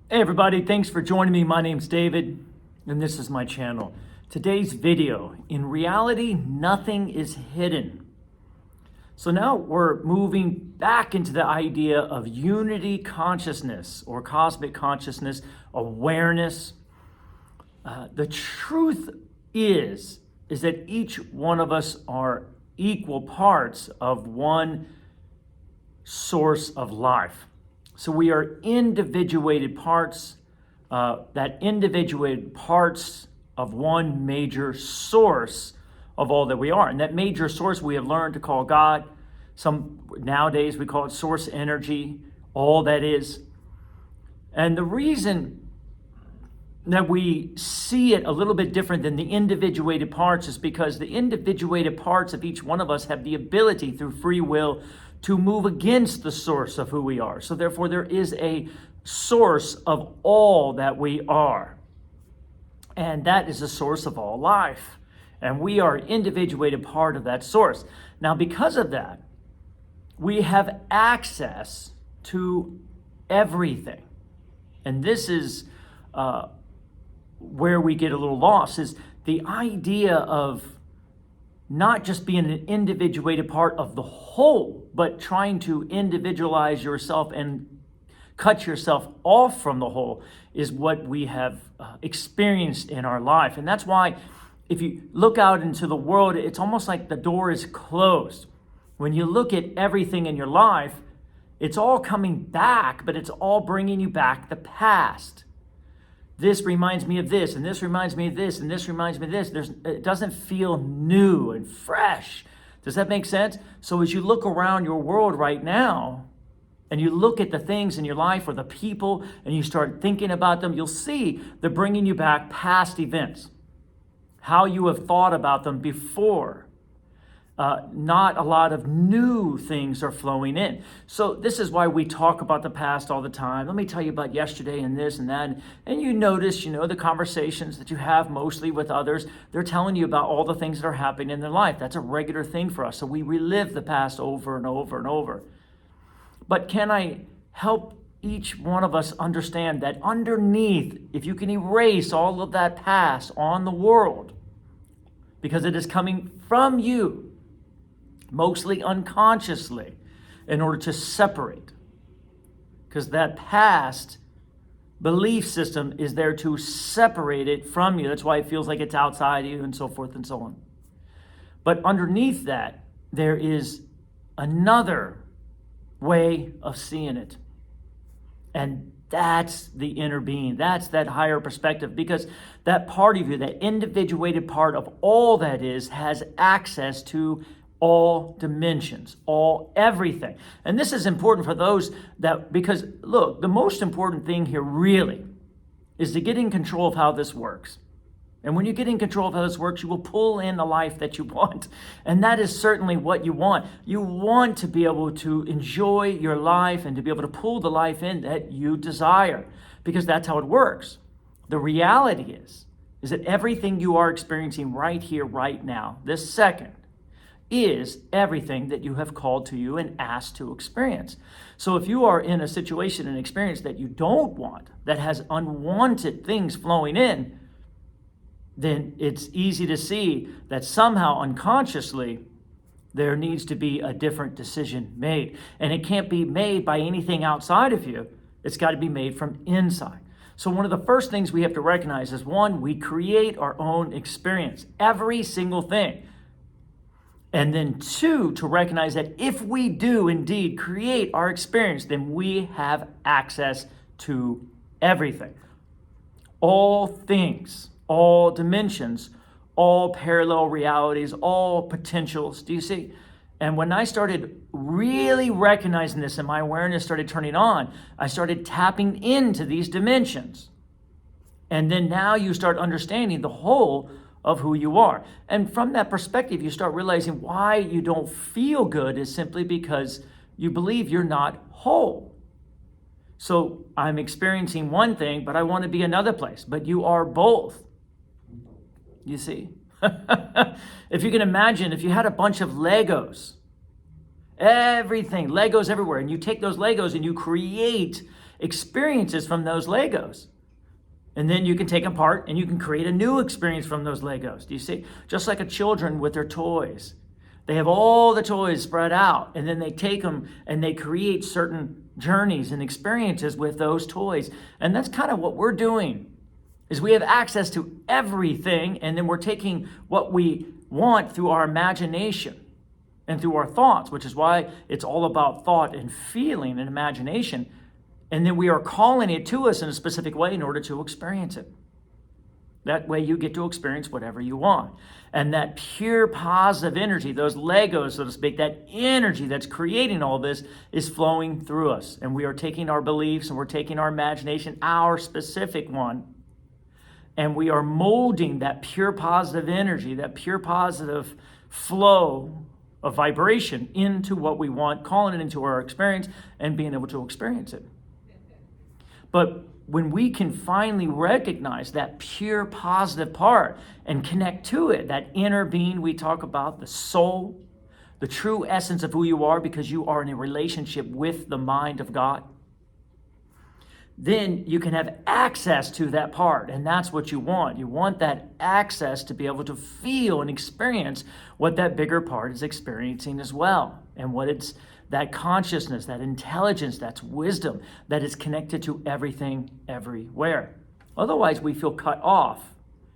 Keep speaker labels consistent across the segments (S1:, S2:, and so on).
S1: Hey everybody, thanks for joining me. My name's David, and this is my channel. Today's video, in reality, nothing is hidden. So now we're moving back into the idea of unity consciousness or cosmic consciousness, awareness. The truth is that each one of us are equal parts of one source of life. So we are individuated parts, that individuated parts of one major source of all that we are. And that major source we have learned to call God. Nowadays we call it source energy, all that is. And the reason that we see it a little bit different than the individuated parts is because the individuated parts of each one of us have the ability through free will to move against the source of who we are. So therefore there is a source of all that we are. And that is the source of all life. And we are an individuated part of that source. Now because of that, we have access to everything. And this is where we get a little lost, is the idea of not just being an individuated part of the whole, but trying to individualize yourself and cut yourself off from the whole is what we have experienced in our life. And that's why if you look out into the world, it's almost like the door is closed. When you look at everything in your life, it's all coming back, but it's all bringing you back the past. This reminds me of this, and this reminds me of this, and this reminds me of this. It doesn't feel new and fresh. Does that make sense? So as you look around your world right now, and you look at the things in your life or the people, and you start thinking about them, you'll see they're bringing you back past events, how you have thought about them before. Not a lot of new things are flowing in. So this is why we talk about the past all the time. Let me tell you about yesterday and this and that. And you notice, the conversations that you have mostly with others, they're telling you about all the things that are happening in their life. That's a regular thing for us. So we relive the past over and over and over. But can I help each one of us understand that underneath, if you can erase all of that past on the world, because it is coming from you, mostly unconsciously, in order to separate. Because that past belief system is there to separate it from you. That's why it feels like it's outside you and so forth and so on. But underneath that, there is another way of seeing it. And that's the inner being. That's that higher perspective, because that part of you, that individuated part of all that is, has access to all dimensions, everything. And this is important for those because look, the most important thing here really is to get in control of how this works. And when you get in control of how this works, you will pull in the life that you want. And that is certainly what you want. You want to be able to enjoy your life and to be able to pull the life in that you desire, because that's how it works. The reality is that everything you are experiencing right here, right now, this second, is everything that you have called to you and asked to experience. So if you are in a situation and experience that you don't want, that has unwanted things flowing in, then it's easy to see that somehow unconsciously there needs to be a different decision made. And it can't be made by anything outside of you. It's got to be made from inside. So one of the first things we have to recognize is, one, we create our own experience, every single thing. And then two, to recognize that if we do indeed create our experience, then we have access to everything. All things, all dimensions, all parallel realities, all potentials. Do you see? And when I started really recognizing this and my awareness started turning on, I started tapping into these dimensions. And then now you start understanding the whole of who you are. And from that perspective, you start realizing why you don't feel good is simply because you believe you're not whole. So I'm experiencing one thing, but I want to be another place. But you are both. You see? If you can imagine, if you had a bunch of Legos, everything, Legos everywhere, and you take those Legos and you create experiences from those Legos. And then you can take them apart and you can create a new experience from those Legos. Do you see? Just like children with their toys. They have all the toys spread out, and then they take them and they create certain journeys and experiences with those toys. And that's kind of what we're doing, is we have access to everything, and then we're taking what we want through our imagination and through our thoughts, which is why it's all about thought and feeling and imagination. And then we are calling it to us in a specific way in order to experience it. That way you get to experience whatever you want. And that pure positive energy, those Legos, so to speak, that energy that's creating all this is flowing through us. And we are taking our beliefs and we're taking our imagination, our specific one, and we are molding that pure positive energy, that pure positive flow of vibration into what we want, calling it into our experience and being able to experience it. But when we can finally recognize that pure positive part and connect to it, that inner being we talk about, the soul, the true essence of who you are because you are in a relationship with the mind of God, then you can have access to that part. And that's what you want. You want that access to be able to feel and experience what that bigger part is experiencing as well. And what it's that consciousness, that intelligence, that's wisdom that is connected to everything, everywhere. Otherwise, we feel cut off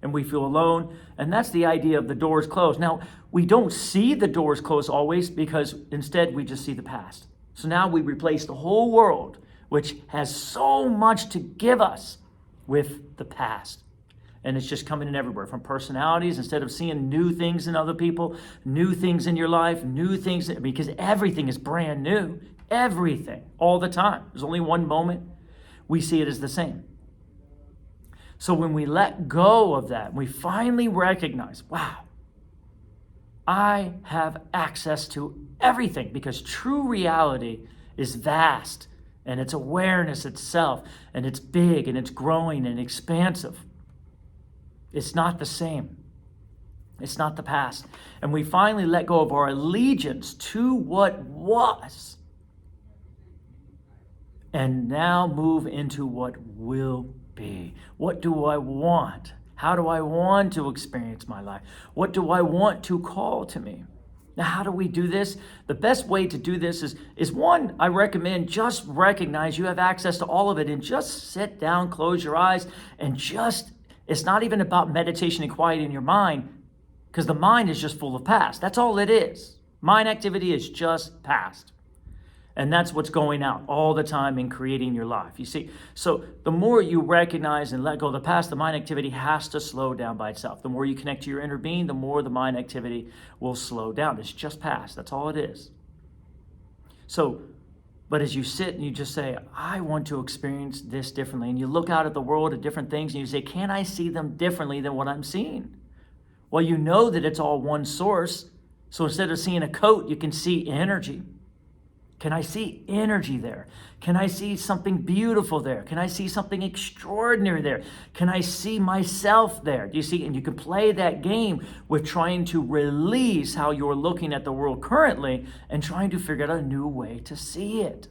S1: and we feel alone. And that's the idea of the doors closed. Now, we don't see the doors closed always because instead we just see the past. So now we replace the whole world, which has so much to give us, with the past. And it's just coming in everywhere, from personalities, instead of seeing new things in other people, new things in your life, new things, because everything is brand new. Everything, all the time. There's only one moment. We see it as the same. So when we let go of that, we finally recognize, wow, I have access to everything, because true reality is vast, and it's awareness itself, and it's big, and it's growing and expansive. It's not the same. It's not the past. And we finally let go of our allegiance to what was, and now move into what will be. What do I want? How do I want to experience my life? What do I want to call to me? Now, how do we do this? The best way to do this is one, I recommend just recognize you have access to all of it, and just sit down, close your eyes, and it's not even about meditation and quiet in your mind, because the mind is just full of past. That's all it is. Mind activity is just past. And that's what's going out all the time in creating your life. You see, so the more you recognize and let go of the past, the mind activity has to slow down by itself. The more you connect to your inner being, the more the mind activity will slow down. It's just past. That's all it is. So, but as you sit and you just say, I want to experience this differently, and you look out at the world at different things and you say, can I see them differently than what I'm seeing? Well, you know that it's all one source. So instead of seeing a coat, you can see energy. Can I see energy there? Can I see something beautiful there? Can I see something extraordinary there? Can I see myself there? Do you see? And you can play that game with trying to release how you're looking at the world currently and trying to figure out a new way to see it.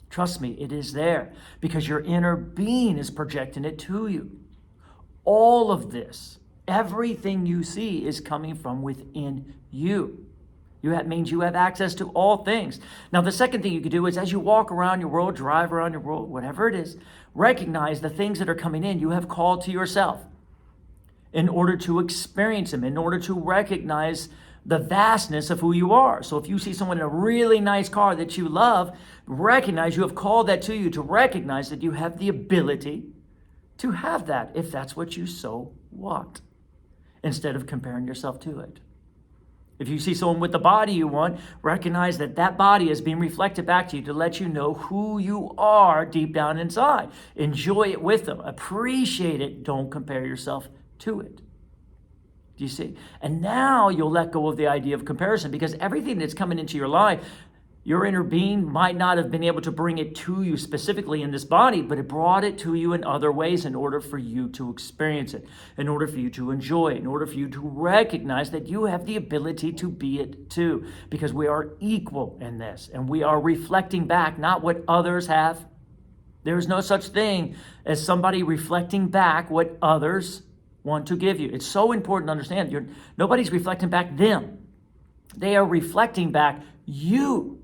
S1: Trust me, it is there, because your inner being is projecting it to you. All of this, everything you see, is coming from within you. That means you have access to all things. Now, the second thing you can do is, as you walk around your world, drive around your world, whatever it is, recognize the things that are coming in you have called to yourself in order to experience them, in order to recognize the vastness of who you are. So if you see someone in a really nice car that you love, recognize you have called that to you, to recognize that you have the ability to have that if that's what you so want, instead of comparing yourself to it. If you see someone with the body you want, recognize that that body is being reflected back to you to let you know who you are deep down inside. Enjoy it with them. Appreciate it. Don't compare yourself to it. Do you see? And now you'll let go of the idea of comparison, because everything that's coming into your life, your inner being might not have been able to bring it to you specifically in this body, but it brought it to you in other ways in order for you to experience it, in order for you to enjoy it, in order for you to recognize that you have the ability to be it too, because we are equal in this, and we are reflecting back not what others have, There is no such thing as somebody reflecting back what others want to give you. It's so important to understand. Nobody's reflecting back them. They are reflecting back you.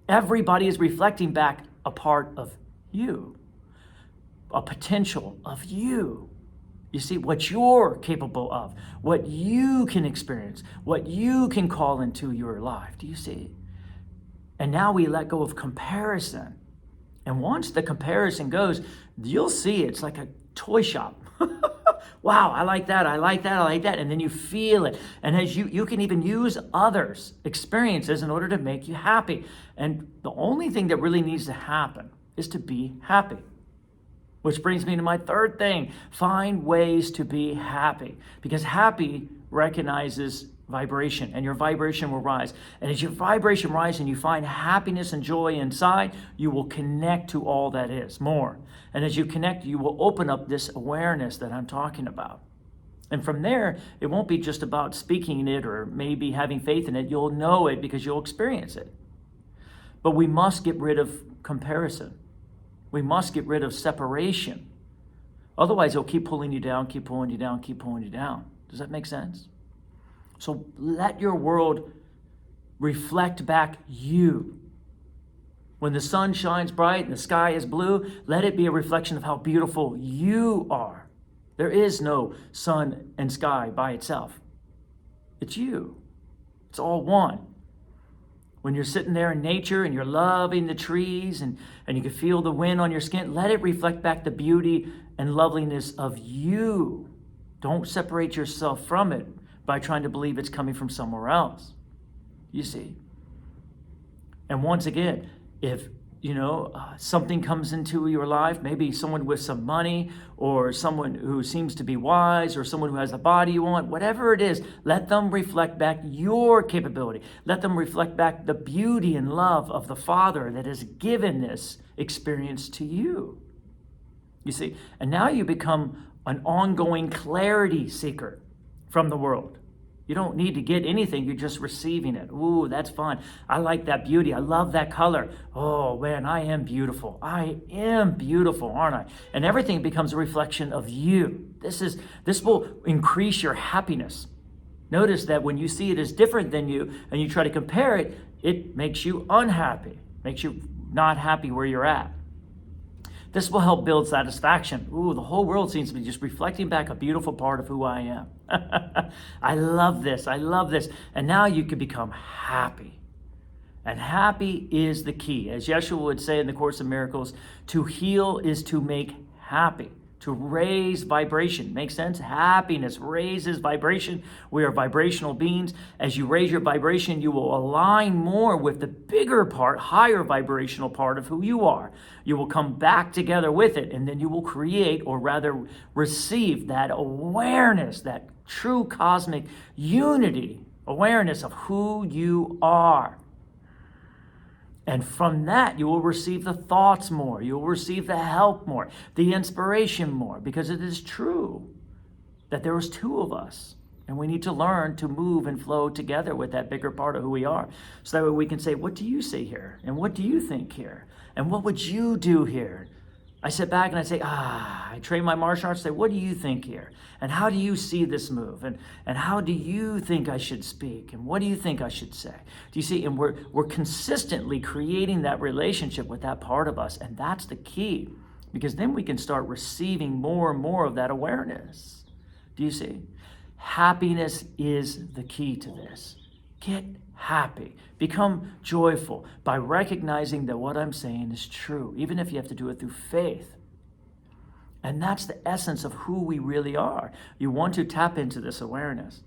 S1: Everybody is reflecting back a part of you, a potential of you. You see, what you're capable of, what you can experience, what you can call into your life. Do you see? And now we let go of comparison. And once the comparison goes, you'll see it's like a toy shop. Wow, I like that, I like that, I like that. And then you feel it. And as you can even use others' experiences in order to make you happy. And the only thing that really needs to happen is to be happy. Which brings me to my third thing. Find ways to be happy. Because happy recognizes vibration, and your vibration will rise. And as your vibration rises and you find happiness and joy inside, you will connect to all that is more. And as you connect, you will open up this awareness that I'm talking about. And from there, it won't be just about speaking it or maybe having faith in it. You'll know it because you'll experience it. But we must get rid of comparison. We must get rid of separation. Otherwise, it'll keep pulling you down, keep pulling you down, keep pulling you down. Does that make sense? So let your world reflect back you. When the sun shines bright and the sky is blue, let it be a reflection of how beautiful you are. There is no sun and sky by itself. It's you. It's all one. When you're sitting there in nature and you're loving the trees and you can feel the wind on your skin, let it reflect back the beauty and loveliness of you. Don't separate yourself from it by trying to believe it's coming from somewhere else. You see? And once again, if something comes into your life, maybe someone with some money or someone who seems to be wise or someone who has the body you want, whatever it is, let them reflect back your capability. Let them reflect back the beauty and love of the Father that has given this experience to you. You see, and now you become an ongoing clarity seeker from the world. You don't need to get anything. You're just receiving it. Ooh, that's fun. I like that beauty. I love that color. Oh, man, I am beautiful. I am beautiful, aren't I? And everything becomes a reflection of you. This will increase your happiness. Notice that when you see it as different than you and you try to compare it, it makes you unhappy, makes you not happy where you're at. This will help build satisfaction. Ooh, the whole world seems to be just reflecting back a beautiful part of who I am. I love this. I love this. And now you can become happy. And happy is the key. As Yeshua would say in the Course in Miracles, to heal is to make happy, to raise vibration. Makes sense? Happiness raises vibration. We are vibrational beings. As you raise your vibration, you will align more with the bigger part, higher vibrational part of who you are. You will come back together with it, and then you will create, or rather receive, that awareness, that true cosmic unity, awareness of who you are. And from that, you will receive the thoughts more. You will receive the help more, the inspiration more, because it is true that there is two of us. And we need to learn to move and flow together with that bigger part of who we are. So that way we can say, what do you say here? And what do you think here? And what would you do here? I sit back and I say, I train my martial arts, say, what do you think here? And how do you see this move? And how do you think I should speak? And what do you think I should say? Do you see? And we're consistently creating that relationship with that part of us. And that's the key, because then we can start receiving more and more of that awareness. Do you see? Happiness is the key to this. Get happy. Become joyful by recognizing that what I'm saying is true, even if you have to do it through faith. And that's the essence of who we really are. You want to tap into this awareness.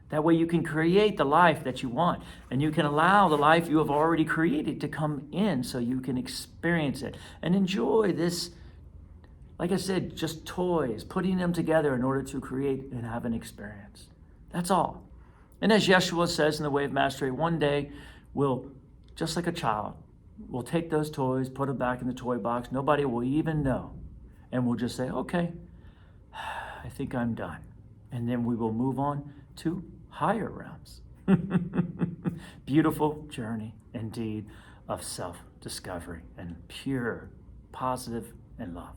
S1: That way you can create the life that you want, and you can allow the life you have already created to come in so you can experience it and enjoy this. Like I said, just toys, putting them together in order to create and have an experience. That's all. And as Yeshua says in the Way of Mastery, one day we'll, just like a child, we'll take those toys, put them back in the toy box. Nobody will even know. And we'll just say, okay, I think I'm done. And then we will move on to higher realms. Beautiful journey indeed of self-discovery and pure positive, and love.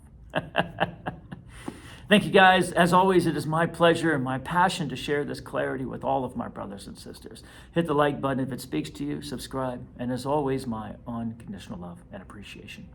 S1: Thank you, guys. As always, it is my pleasure and my passion to share this clarity with all of my brothers and sisters. Hit the like button if it speaks to you, subscribe, and as always, my unconditional love and appreciation.